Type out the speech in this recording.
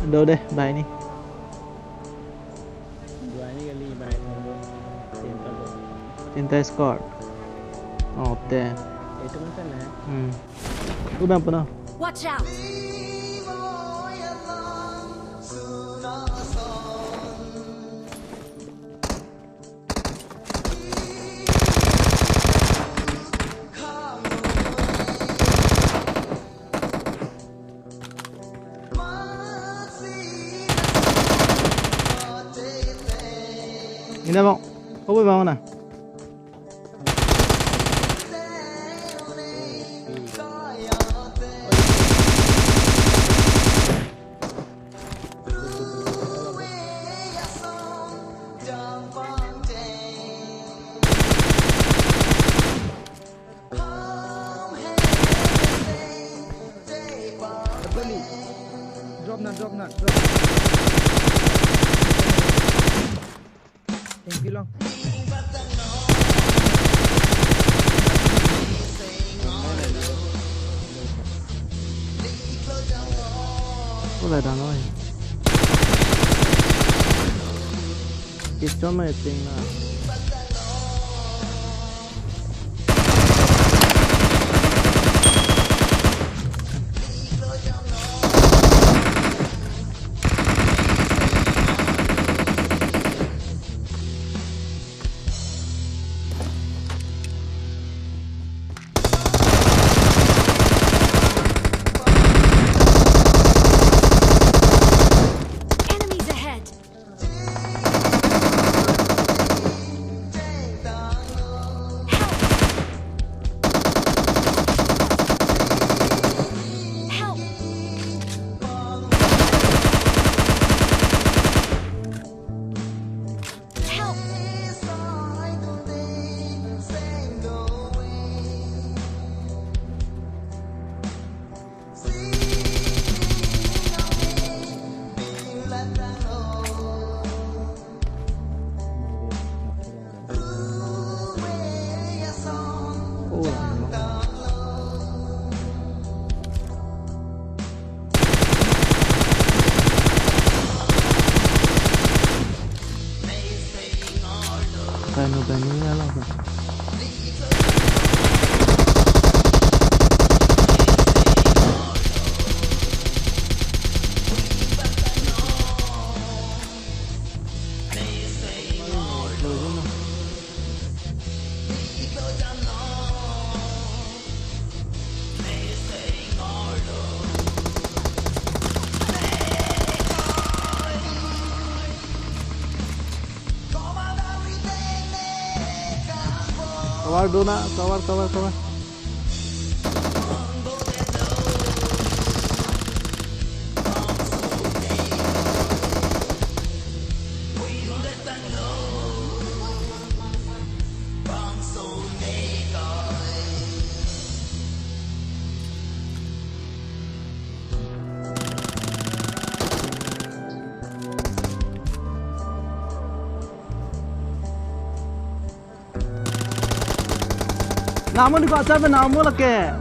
Đâu đây, bài đi. Cinta Scott. Oh, teh. Itu kan sana. Udah pernah. Watch out. Ini bang, kau boleh bangun nah? Drop nak. Thank you long. Có lại đàn rồi. Kịp cho mày tiền là. Bani lah bang. Cover do na, cover. Namun di WhatsApp namun lah ke.